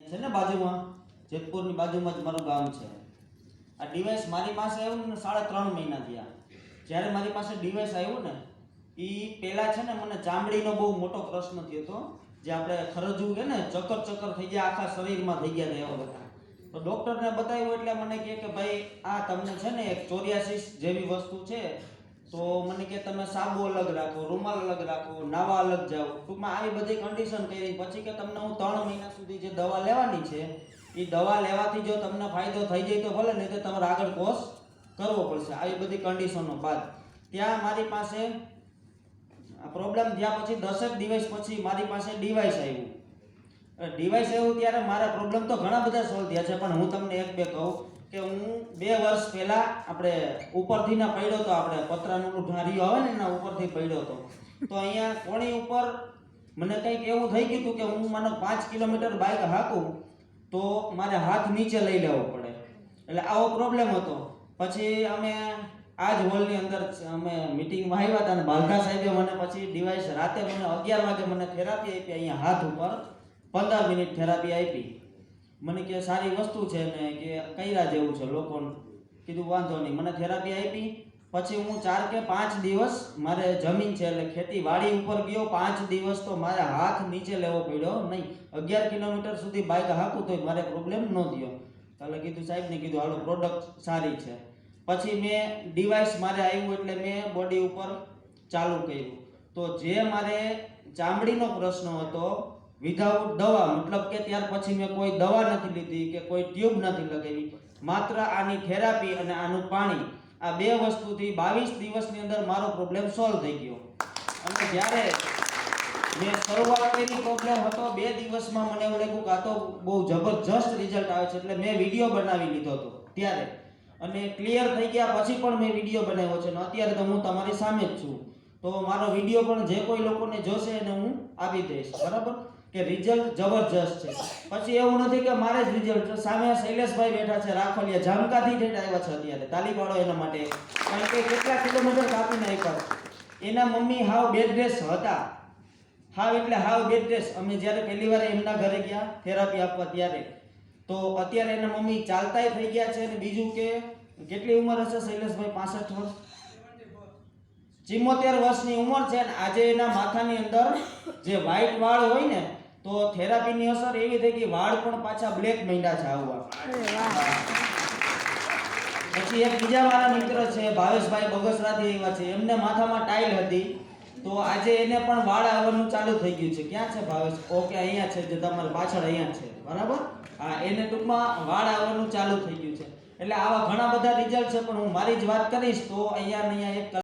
છે ને બાજુમાં જેતપુરની બાજુમાં જ મારું ગામ છે। આ ડિવાઇસ મારી પાસે આવ્યું ને 3.5 મહિના થયા। જ્યારે મારી પાસે ડિવાઇસ આવ્યું ને એ પહેલાં છે ને મને ચામડીનો બહુ મોટો પ્રશ્ન થયો હતો, જે આપણે ખરજવું કે ને ચક્કર થઈ ગયા, આખા શરીરમાં થઈ ગયા હતા એવા બધા। તો ડૉક્ટરને બતાવ્યું એટલે મને કહે કે ભાઈ આ તમને છે ને એક ચોરિયાસિસ જેવી વસ્તુ છે, તો મને કે તમે સાબુ અલગ રાખો, રૂમાલ અલગ રાખો, નાવા અલગ જાઓ। ટૂંકમાં આવી બધી કન્ડિશન કરી પછી કે તમને હું 3 મહિના સુધી જે દવા લેવાની છે એ દવા લેવાથી જો તમને ફાયદો થઈ જાય તો ભલે, નહીં તો તમારે આગળ કોર્સ કરવો પડશે। આવી બધી કન્ડિશનો બાદ ત્યાં મારી પાસે આ પ્રોબ્લેમ થયા પછી 10 દિવસ પછી મારી પાસે ડિવાઇસ આવ્યું। ડિવાઇસ આવ્યું ત્યારે મારા પ્રોબ્લેમ તો ઘણા બધા સોલ્વ થયા છે, પણ હું તમને એક બે કહું કે હું 2 વર્ષ પહેલા આપણે ઉપરથી ના પડ્યો તો, આપણે પતરાનું ઢારીઓ આવે ને એના ઉપરથી પડ્યો તો અહીંયા કોણી ઉપર મને કંઈક એવું થઈ ગયું હતું કે હું માનો 5 કિલોમીટર બાઇક હાંકું તો મારે હાથ નીચે લઈ લેવો પડે, એટલે આવો પ્રોબ્લેમ હતો। પછી અમે આ જ હોલની અંદર અમે મિટિંગમાં આવ્યા હતા અને બાલધા સાહેબે મને પછી ડિવાઇસ રાતે મને 11 વાગે મને થેરાપી આપી, અહીંયા હાથ ઉપર 15 મિનિટ થેરાપી આપી। મને કે સારી વસ્તુ છે ને કે કર્યા જેવું છે લોકોને, કીધું વાંધો નહીં, મને થેરાપી આપી। પછી હું 4 કે 5 દિવસ મારે જમીન છે એટલે ખેતીવાડી ઉપર ગયો, 5 દિવસ તો મારે હાથ નીચે લેવો પડ્યો નહીં। 11 કિલોમીટર સુધી બાઇક હાંકું તો મારે પ્રોબ્લેમ ન થયો। એટલે કીધું સાહેબને કીધું હાલો પ્રોડક્ટ સારી છે। પછી મેં ડિવાઇસ મારે આવ્યું એટલે મેં બોડી ઉપર ચાલુ કર્યું। તો જે મારે ચામડીનો પ્રશ્ન હતો વિધાઉટ દવા, મતલબ કે ત્યાર પછી મેં કોઈ દવા નથી લીધી કે કોઈ ટ્યુબ નથી લગાવી, માત્ર આની થેરાપી અને આનું પાણી, આ 2 વસ્તુથી 22 દિવસની અંદર મારો પ્રોબ્લેમ સોલ્વ થઈ ગયો। અને જ્યારે મેં શરૂઆત કરી પ્રોબ્લેમ હતો 2 દિવસમાં મને એવું લાગ્યું કે આ તો બહુ જબરજસ્ત રિઝલ્ટ આવે છે, એટલે મેં વિડીયો બનાવી લીધો હતો ત્યારે, અને ક્લિયર થઈ ગયા પછી પણ મેં વિડીયો બનાવ્યો છે અને અત્યારે તો હું તમારી સામે જ છું। તો મારો વિડીયો પણ જે કોઈ લોકોને જોશે એને હું આપી દઈશ, બરાબર કે રિઝલ્ટ જબરજસ્ત છે। પછી એવું નથી કે મારે જ રિઝલ્ટ, સામે શૈલેષભાઈ બેઠા છે રાખોલિયા, જામકાથી ઠેઠ આવ્યા છે અત્યારે, તાલી પાડો એના માટે, કારણ કે કેટલા કિલોમીટર કાપીને આવ્યા। એના મમ્મી હાવ બેડ રેસ હતા, હાવ એટલે હાવ બેડ રેસ। અમે જ્યારે પહેલી વાર એમના ઘરે ગયા થેરાપી આપવા ત્યારે, તો અત્યારે એના મમ્મી ચાલતાય થઈ ગયા છે। અને બીજું કે કેટલી ઉંમર હશે શૈલેષભાઈ? 65 વર્ષ, 74 વર્ષની ઉંમર છે ને આજે એના માથાની અંદર જે વ્હાઈટ વાળ હોય ને, તો થેરાપીની અસર એવી થઈ ગઈ વાળ પણ પાછા બ્લેક માંડ્યા છે આવવા। પછી એક બીજા મારા મિત્ર છે ભાવેશભાઈ બગસરાથી આવ્યા છે, એમને માથામાં ટાઇલ હતી, તો આજે એને પણ વાળ આવવાનું ચાલુ થઈ ગયું છે। ક્યાં છે ભાવેશ? ઓકે અહીંયા છે, જે તમારી પાછળ અહીંયા છે, બરાબર। હા, એને ટૂંકમાં વાળ આવવાનું ચાલુ થઈ ગયું છે। એટલે આવા ઘણા બધા રિઝલ્ટ છે, પણ હું મારી જ વાત કરીશ તો અહીંયા એક